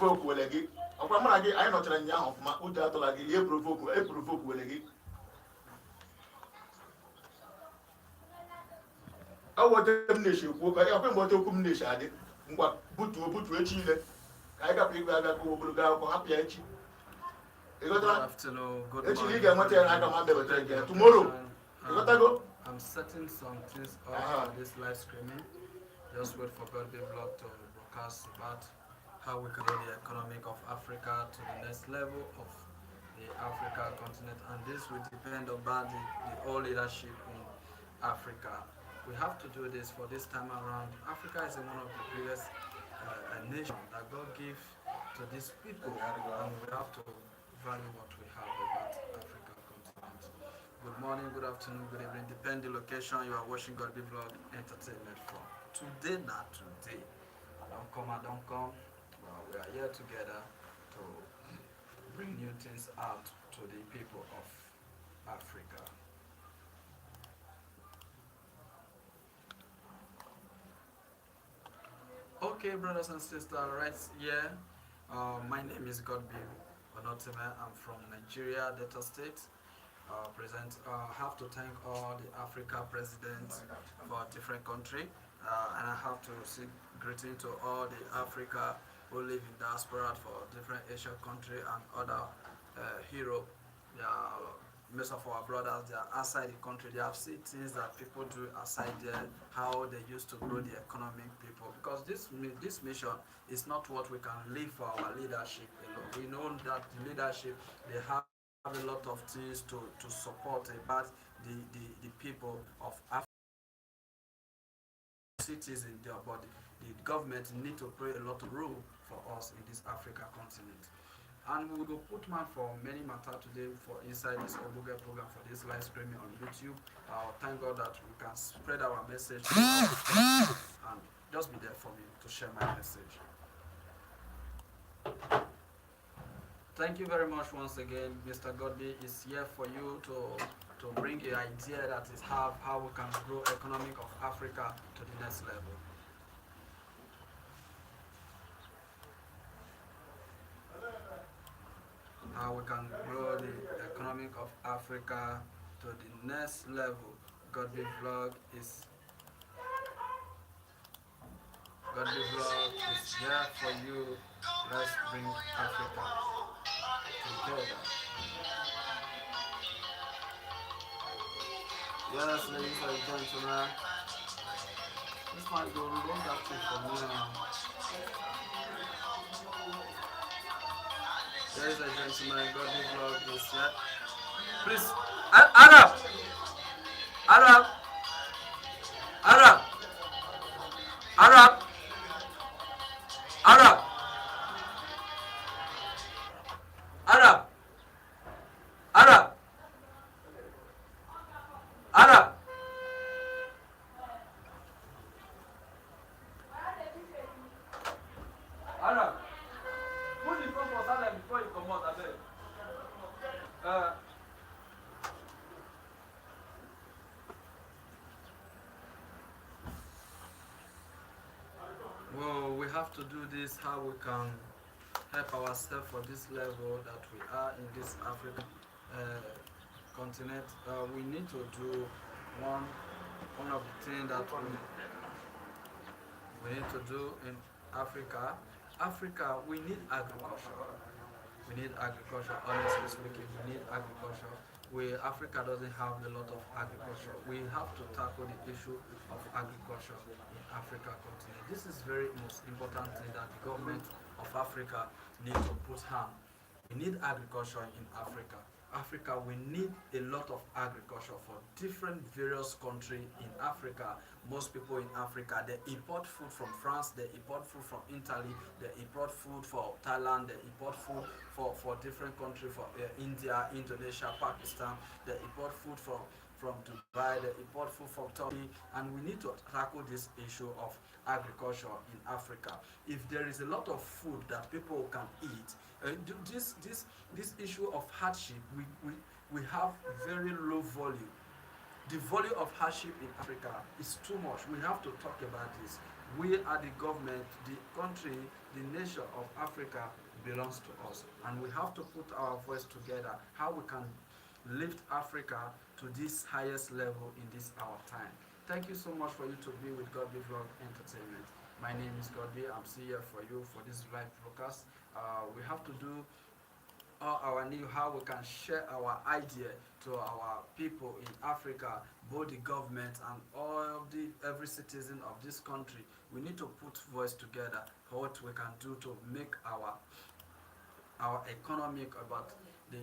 provoke wele gị ọkwa mụ na gị anyị nọchara nya ahụ ọfụma ụjọ atụla gị ihe provoke wele gị ọwọte m na-eshi ekwu ka ọkwa mgbe ote okwu m na-eshi adị ngwa butuo echi ile ka anyị gapụ igwe abịa kwuo ogologo akwụkwọ hapụ ya echi echi ị ga-enweta ya n'aka ma bịabetere gị tomorrow ịghọtago. I'm setting some things up for this live streaming. Just wait for Godbee Vlog to broadcast about how we can grow the economic of Africa to the next level of the Africa continent, and this will depend about the whole leadership in Africa. We have to do this for this time around. Africa is one of the biggest nations that God gave to these people, and we have to value what we have about Africa continent. Good morning, good afternoon, good evening, depend the location you are watching Godbee Vlog Entertainment from. Today, not today. Don't come and don't come. Well, we are here together to bring new things out to the people of Africa. Okay, brothers and sisters, right here. My name is Godbee Vlogs. I'm from Nigeria, Delta State. Have to thank all the Africa presidents for different country, and I have to say greeting to all the Africa who live in diaspora for different Asian country and other Europe. Most of our brothers, they are outside the country. They have seen things that people do outside there, how they used to grow the economic people. Because this mission is not what we can live for our leadership alone. We know that the leadership, they have a lot of things to support about the people of Africa, cities in their body. The government need to play a lot of role for us in this Africa continent. And we will go put man for many matter today for inside this Obuge program for this live streaming on YouTube. Thank God that we can spread our message to Africa, and just be there for me to share my message. Thank you very much once again. Mr. Godbee is here for you to bring an idea that is how we can grow economic of Africa to the next level. How we can grow the economic of Africa to the next level. Godbee Vlog is here for you. Let's bring Africa together. Yes, ladies and gentlemen, this might go wrong actually for me now. Ladies and gentlemen, Godbee Vlog is here. Please, Arab! Arab! Arab! Arab! Arab! Arab! Arab! Arab! Arab! Put the phone for silent before you come out, abeg. Well, we have to do this how we can help ourselves for this level that we are in this African continent. We need to do one of the things that we need to do in Africa. Africa, we need agriculture. We need agriculture, honestly speaking, we need agriculture. Africa doesn't have a lot of agriculture. We have to tackle the issue of agriculture in Africa continent. This is very most important thing that the government of Africa need to put hand. We need agriculture in Africa. Africa, we need a lot of agriculture for different various countries in Africa. Most people in Africa, they import food from France, they import food from Italy, they import food for Thailand, they import food for different countries, for India, Indonesia, Pakistan, they import food from Dubai, they import food from Turkey, and we need to tackle this issue of agriculture in Africa. If there is a lot of food that people can eat, this issue of hardship, we have very low volume. The volume of hardship in Africa is too much. We have to talk about this. We are the government, the country, the nation of Africa belongs to us, and we have to put our voice together. How we can lift Africa to this highest level in this our time. Thank you so much for you to be with Godbee Vlog Entertainment. My name is Godbee. I'm still here for you for this live broadcast. We have to do all our new how we can share our idea to our people in Africa, both the government and all the every citizen of this country. We need to put voice together for what we can do to make our economic about the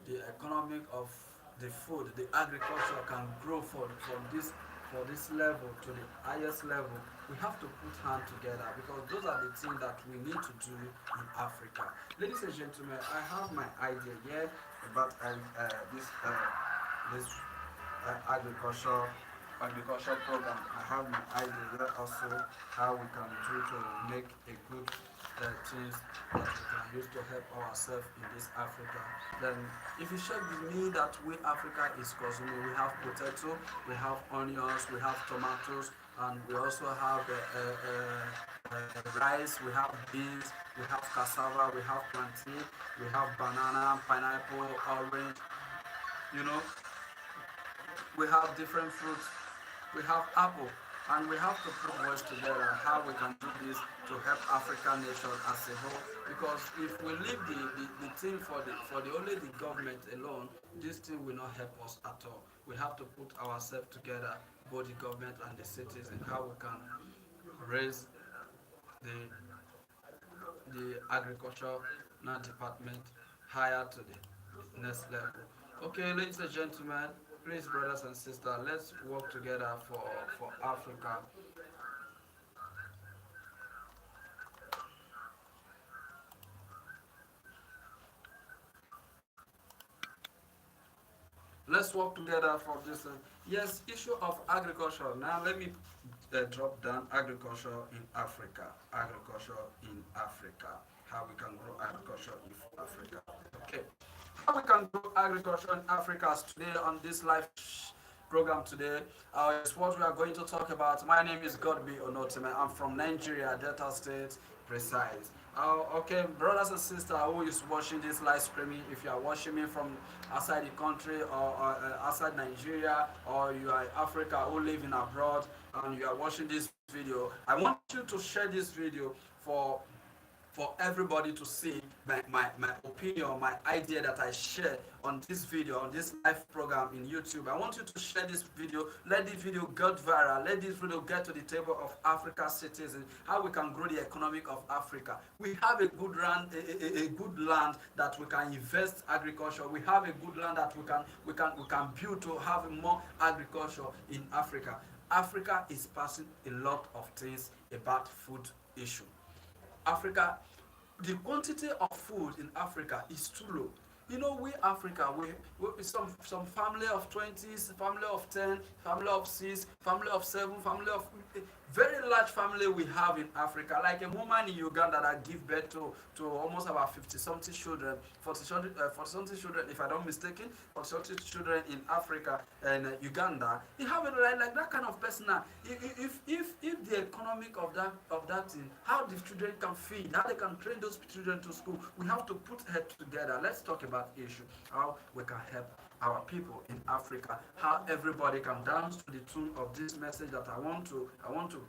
the economic of the food, the agriculture can grow for this level to the highest level. We have to put hand together because those are the things that we need to do in Africa. Ladies and gentlemen, I have my idea here about this agriculture program. I have my idea here also how we can do to make a good things that we can use to help ourselves in this Africa. Then, if you check with me that we Africa is consuming, we have potato, we have onions, we have tomatoes, and we also have rice, we have beans, we have cassava, we have plantain, we have banana, pineapple, orange. You know, we have different fruits, we have apple, and we have to put words together how we can do this to help African nation as a whole. Because if we leave the thing for the only the government alone, this thing will not help us at all. We have to put ourselves together, both the government and the citizens, how we can raise the agricultural department higher to the next level. Okay, ladies and gentlemen, please, brothers and sisters, let's work together for Africa. Let's work together for this. Yes, issue of agriculture. Now let me drop down agriculture in Africa. Agriculture in Africa. How we can grow agriculture in Africa. Okay. How we can grow agriculture in Africa today on this live program today is what we are going to talk about. My name is Godbee Onotime. I'm from Nigeria, Delta State, precise. Okay, brothers and sisters who is watching this live streaming, if you are watching me from outside the country or outside Nigeria, or you are in Africa who live in abroad and you are watching this video, I want you to share this video for everybody to see my opinion, my idea that I share on this video, on this live program in YouTube. I want you to share this video. Let this video get viral. Let this video get to the table of Africa citizens, how we can grow the economic of Africa. We have a good land, a good land that we can invest agriculture. We have a good land that we can build to have more agriculture in Africa. Africa is passing a lot of things about food issue. Africa, the quantity of food in Africa is too low. You know, we Africa, we some family of 20s, family of 10, family of 6, family of 7, family of very large family we have in Africa. Like a woman in Uganda that give birth to almost about 50 something children, 40 something children, if I don't mistaken, 40 something children in Africa and Uganda. You have it like that kind of person now. If the economic of that thing, how the children can feed, how they can train those children to school, we have to put heads together. Let's talk about issue how we can help our people in Africa, how everybody can dance to the tune of this message that I want to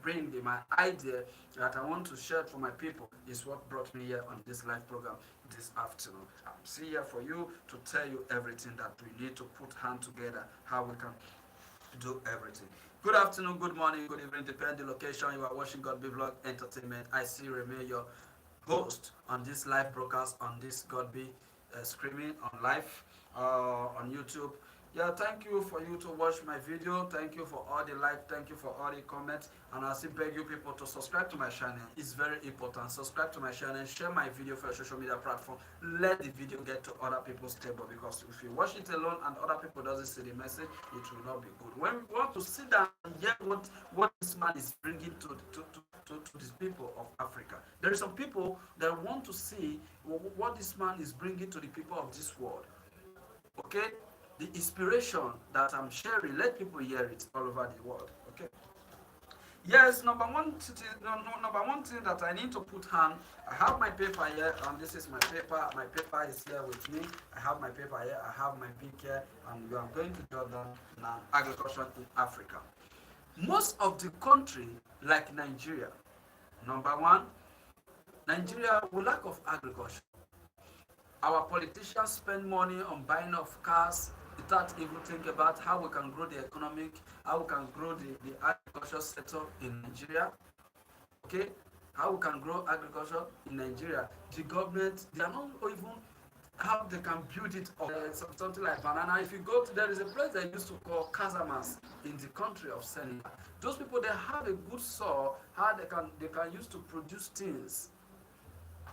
bring my idea that I want to share for my people is what brought me here on this live program this afternoon. I'm here for you to tell you everything that we need to put hand together, how we can do everything. Good afternoon, good morning, good evening, depending the location you are watching Godbee Vlog Entertainment. I still remain your host on this live broadcast on this Godbee streaming on live on YouTube. Yeah, thank you for you to watch my video. Thank you for all the like. Thank you for all the comments. And I still beg you people to subscribe to my channel. It's very important. Subscribe to my channel. Share my video for your social media platform. Let the video get to other people's table, because if you watch it alone and other people doesn't see the message, it will not be good. When we want to sit down and hear what this man is bringing to these people of Africa, there are some people that want to see what this man is bringing to the people of this world. Okay? the inspiration that I'm sharing, let people hear it all over the world. Okay. Yes, number one thing that I need to put hand. I have my paper here, and this is my paper. My paper is here with me. I have my paper here. I have my pick here, and we are going to jot down now agriculture in Africa. Most of the country, like Nigeria, number one, Nigeria will lack of agriculture. Our politicians spend money on buying of cars without even think about how we can grow the economic, how we can grow the agriculture sector in Nigeria. Okay, how we can grow agriculture in Nigeria. The government, they are not even how they can build it up. Something like banana. If you go to, there is a place they used to call Casamas in the country of Senegal. Those people, they have a good soil, how they can use to produce things.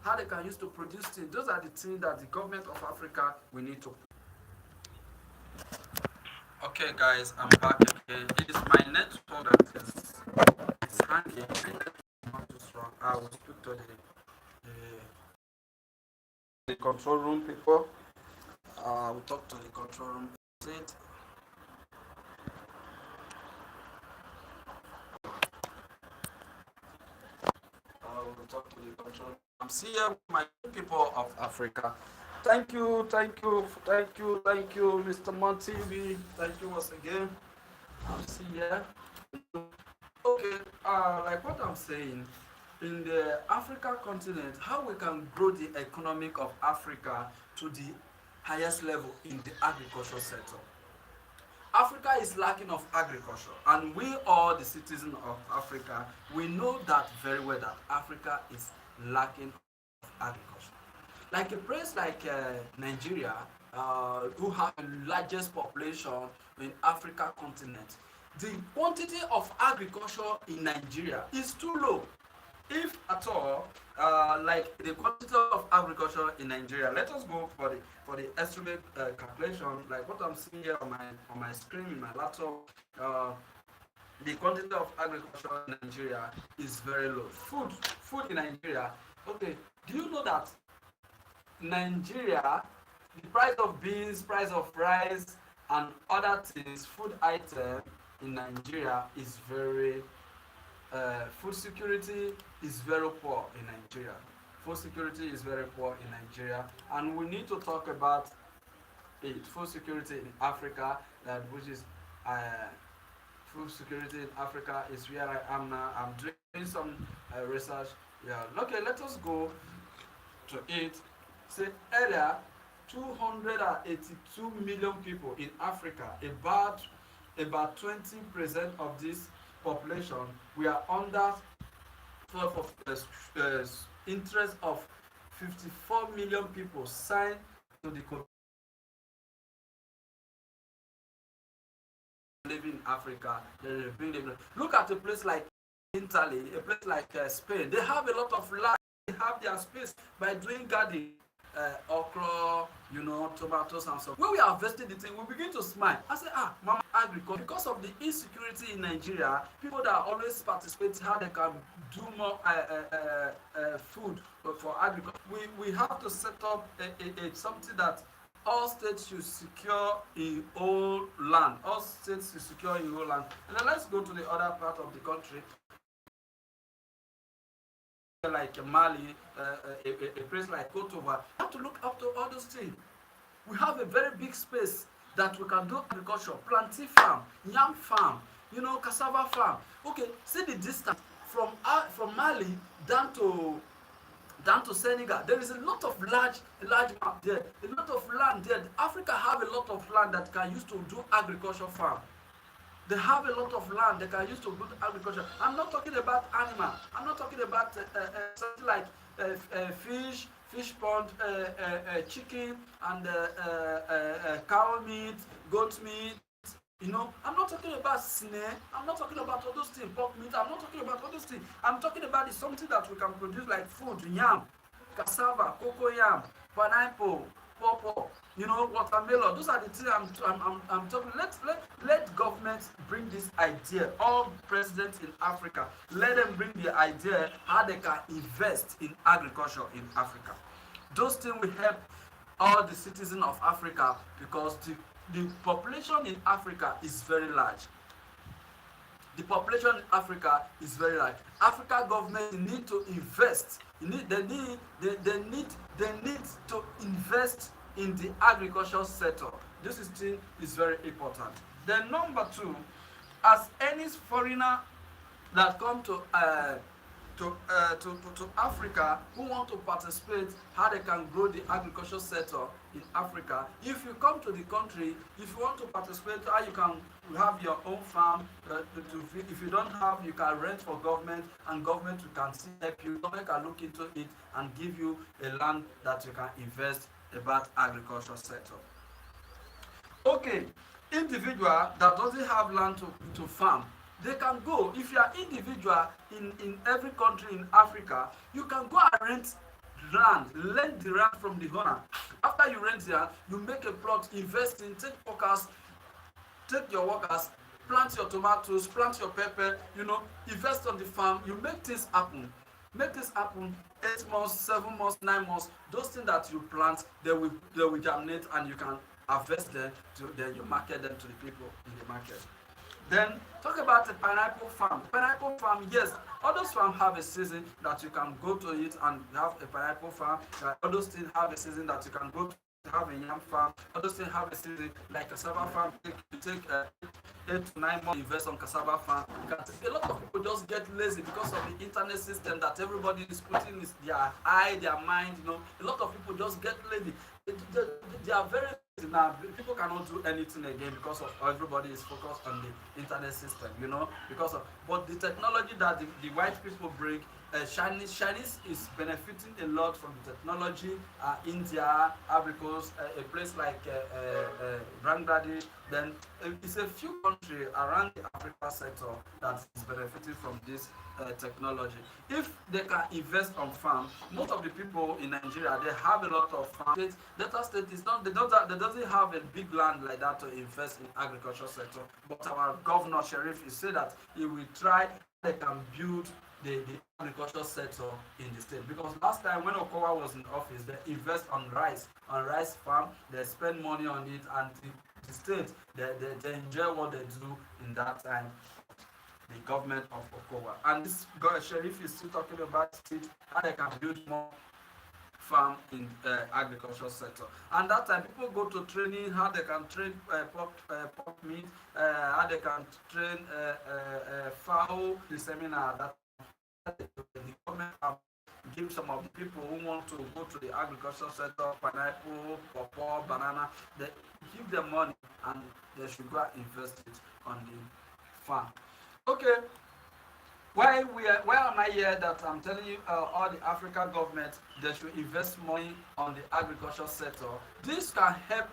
How they can use to produce things. Those are the things that the government of Africa we need to. Okay, guys, I'm back again. It is my network that is hanging. Not too strong. I will speak to the control room people. We'll talk to the control room. Sit. We'll talk to the control room. I'm here with my people of Africa. Thank you, Mr. Monty. Thank you once again. I'm here. Okay, like what I'm saying, in the Africa continent, how we can grow the economic of Africa to the highest level in the agricultural sector. Africa is lacking of agriculture, and we all the citizens of Africa, we know that very well that Africa is lacking of agriculture. Like a place like Nigeria, who have the largest population in Africa continent, the quantity of agriculture in Nigeria is too low. If at all, like the quantity of agriculture in Nigeria, let us go for the estimate calculation, like what I'm seeing here on my screen in my laptop. The quantity of agriculture in Nigeria is very low. Food in Nigeria. Okay, do you know that Nigeria, the price of beans, price of rice, and other things, food item in Nigeria is very food security is very poor in Nigeria. Food security is very poor in Nigeria, and we need to talk about it. Food security in Africa, which is food security in Africa is where I am now. I'm doing some research. Yeah. Okay, let us go to it. Say earlier, 282 million people in Africa. About 20% of this population, we are under 12 of interest of 54 million people signed to the living in Africa. Look at a place like Italy, a place like Spain. They have a lot of land. They have their space by doing gardening. Okra, tomatoes and so. When we are harvesting the thing, we begin to smile. I say, mama, agriculture. Because of the insecurity in Nigeria, people that always participate, how they can do more food for agriculture. We have to set up something that all states should secure in whole land. All states should secure in whole land. And then let's go to the other part of the country. Like Mali, a place like Cote d'Ivoire. We have to look up to all those things. We have a very big space that we can do agriculture, plantain farm, yam farm, cassava farm. Okay, see the distance from Mali down to Senegal. There is a lot of large map there, a lot of land there. Africa have a lot of land that can use to do agriculture farm. They have a lot of land they can use to build agriculture. I'm not talking about animal. I'm not talking about something like fish pond, chicken, and cow meat, goat meat. I'm not talking about snake. I'm not talking about all those things, pork meat. I'm not talking about all those things. I'm talking about something that we can produce like food, yam, cassava, cocoa yam, pineapple, pawpaw, watermelon. Those are the things I'm talking. Let government bring this idea. All presidents in Africa, let them bring the idea how they can invest in agriculture in Africa. Those things will help all the citizens of Africa because the population in Africa is very large. The population in Africa is very large. Africa government need to invest. They need to invest in the agricultural sector. This thing is very important. Then number two, as any foreigner that come to Africa who want to participate, how they can grow the agricultural sector in Africa. If you come to the country, if you want to participate, how you can have your own farm. If you don't have, you can rent for government, and government can still help you. Government can look into it and give you a land that you can invest about agricultural sector. Okay, individual that doesn't have land to farm, they can go. If you are individual in every country in Africa, you can go and rent the land from the owner. After you rent the land, you make a plot, invest in, take your workers, plant your tomatoes, plant your pepper, invest on the farm. You make things happen. Make this happen 8 months, 7 months, 9 months. Those things that you plant, they will germinate, and you can harvest them. Then you market them to the people in the market. Then talk about a pineapple farm. Pineapple farm, yes, all those farms have a season that you can go to it and have a pineapple farm. All those things have a season that you can go to have a yam farm. All those things have a season like cassava farm. You take 8 to 9 months invest on cassava farm. A lot of people just get lazy because of the internet system that everybody is putting their eye, their mind. A lot of people just get lazy. They are very now. People cannot do anything again because of everybody is focused on the internet system, but the technology that the white people bring, Chinese is benefiting a lot from the technology. India, Africa, a place like Bangladesh, then it's a few countries around the Africa sector that is benefiting from this technology. If they can invest on farm, most of the people in Nigeria, they have a lot of farm. Delta State is not, they doesn't have a big land like that to invest in agriculture sector. But our governor Sheriff, he said that he will try, they can build the agriculture sector in the state. Because last time when Okowa was in office, they invest on rice farm, they spend money on it, and the state, they enjoy what they do in that time. The government of Okowa. And this Sheriff is still talking about state, how they can build more farm in agricultural sector. And that time people go to training, how they can train pork meat, how they can train fowl. The seminar that the government have give some of the people who want to go to the agricultural sector, pineapple, pawpaw, banana, they give them money and they should go and invest it on the farm. Okay, why am I here that I'm telling you all the African governments, they should invest money on the agricultural sector. This can help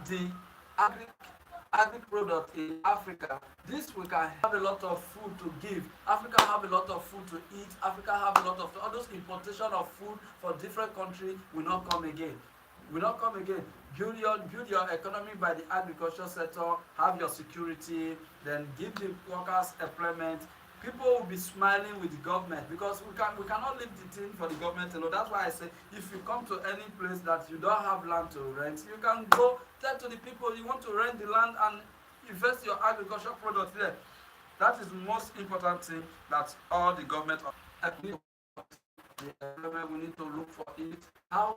the agri product in Africa. This we can have a lot of food to give. Africa have a lot of food to eat. Africa have a lot of, all those importation of food for different countries will not come again. Build your economy by the agricultural sector, have your security, then give the workers employment. People will be smiling with the government, because we cannot leave the thing for the government alone. That's why I say, if you come to any place that you don't have land to rent, you can go tell to the people you want to rent the land and invest your agricultural product there. That is the most important thing that all the government we need to look for it. How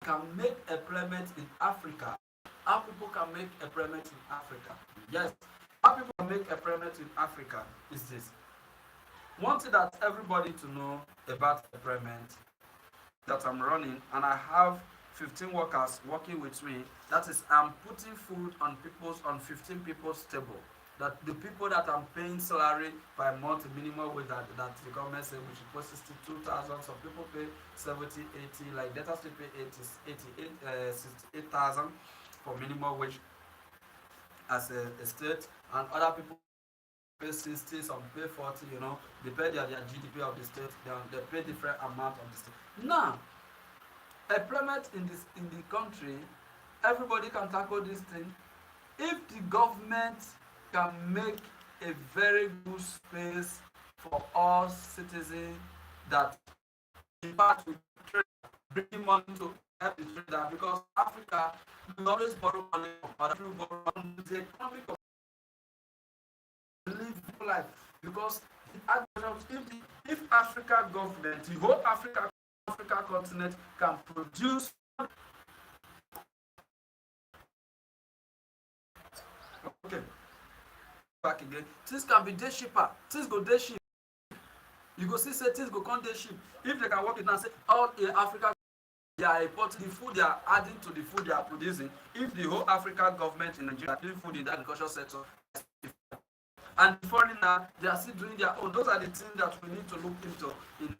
can make employment in Africa? How people can make employment in Africa? Yes, how people can make employment in Africa is this. One thing that everybody to know about employment that I'm running, and I have 15 workers working with me. That is, I'm putting food on 15 people's table. That the people that I'm paying salary by month, minimum wage that the government said we should pay 62,000. Some people pay 70, 80. Like Delta State pay 68,000 for minimum wage as a state, and other people pay 60, some pay 40. They pay their GDP of the state. They pay different amount of the state. Now, employment in the country, everybody can tackle this thing if the government can make a very good space for all citizens, that in fact we bring money to help the trader because Africa we always borrow money from other people, borrow money. The economic of live life because if Africa government, the whole Africa continent can produce okay back again, things can be day cheaper, things go day cheap. You go see say things go come dey cheap if they can work it now say all in Africa they are importing the food they are adding to the food they are producing. If the whole African government in Nigeria doing food in the agriculture sector and the foreigner they are still doing their own, those are the things that we need to look into in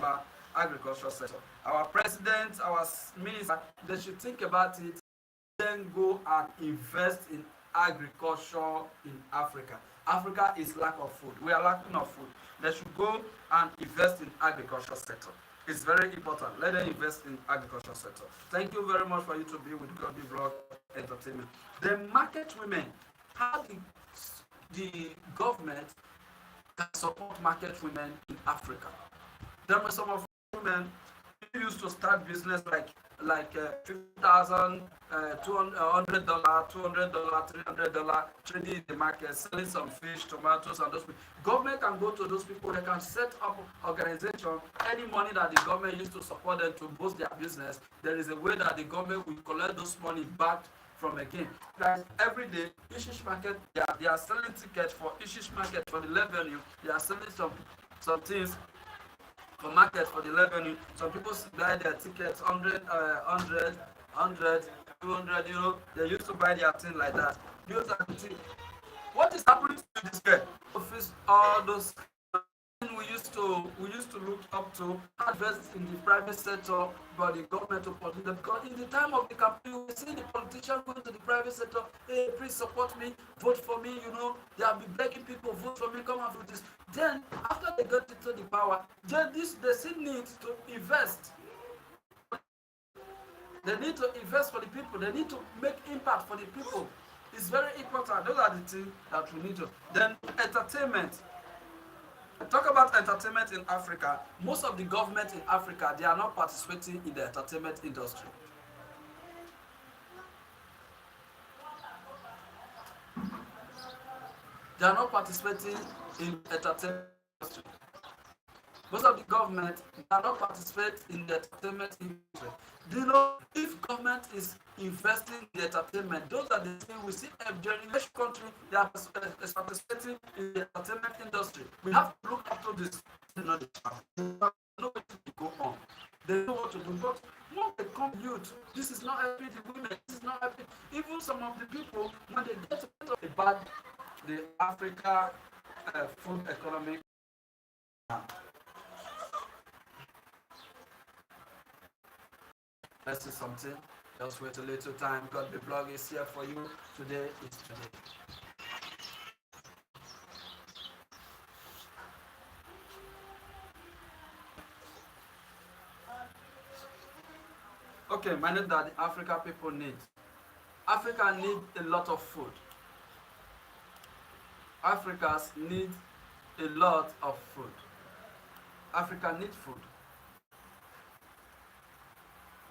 our agriculture sector. Our president, our minister, they should think about it, then go and invest in agriculture in Africa. Africa is lack of food. We are lacking of food. They should go and invest in agriculture sector. It's very important. Let them invest in agriculture sector. Thank you very much for you to be with Godbee Vlogs Entertainment. The market women, how the government can support market women in Africa. There were some of women who used to start business like $50,000, $200, $300, trading in the market, selling some fish, tomatoes, and those people. Government can go to those people. They can set up organization. Any money that the government used to support them to boost their business, there is a way that the government will collect those money back from again. Like every day, Ishish market, they are selling tickets for Ishish market for the revenue. They are selling some things for market for the revenue. Some people buy their tickets 100, 200 euro. They used to buy their thing like that. Those are the things. What is happening to this guy? Office, all those we used to look up to invest in the private sector, but the government to put them because in the time of the campaign, we see the politicians going to the private sector. Hey, please support me, vote for me. You know, they have been begging people, vote for me, come and do this. Then after they get into the power, they still need to invest. They need to invest for the people. They need to make impact for the people. It's very important. Those are the things that we need to. Then entertainment. Talk about entertainment in Africa. Most of the government in Africa, they are not participating in the entertainment industry. They are not participating in entertainment industry. Most of the government are not participating in the entertainment industry. Do you know if government is investing in the entertainment, those are the things we see during each country they are participating in the entertainment industry. We have to look up to this. They know what to go on. They know what to do. But when they come youth, this is not helping the women, this is not helping. Even some of the people, when they get to bad the Africa food economic. Let's do something. Just wait a little time. Godbee Vlog is here for you. Today is today. Okay, manage that the Africa people need. Africa need a lot of food. Africans need a lot of food. Africa needs food.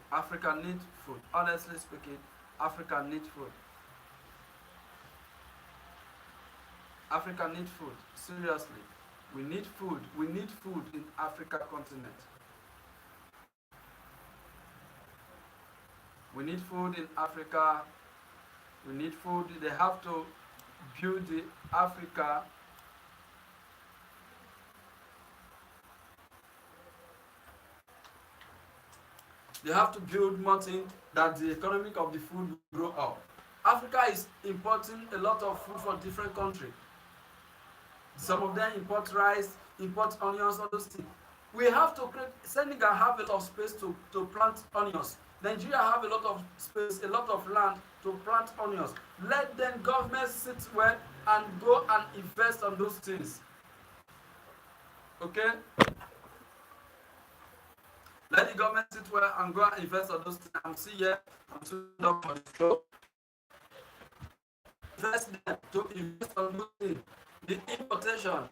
Africa needs food. Honestly speaking, Africa needs food. Africa needs food. Seriously. We need food. We need food in Africa continent. We need food in Africa. We need food. They have to build the Africa. They have to build more things that the economy of the food will grow up. Africa is importing a lot of food from different countries. Some of them import rice, import onions, all those things. We have to create. Senegal have a lot of space to plant onions. Nigeria have a lot of space, a lot of land to plant onions. Let them government sit well and go and invest on those things. Okay? Let the government sit well and go and invest on those things. I'm still here. I'm still up for the show. Invest them to invest on those things. The importation.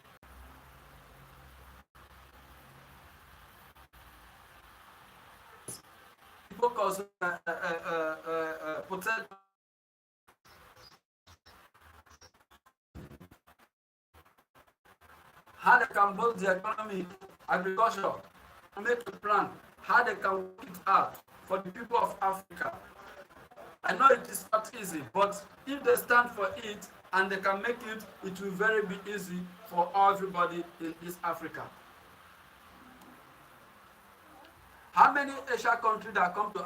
focus on potential. How they can boost the economy, agriculture, make a plan, how they can work it out for the people of Africa. I know it is not easy, but if they stand for it and they can make it, it will very be easy for everybody in East Africa. How many Asian countries that come to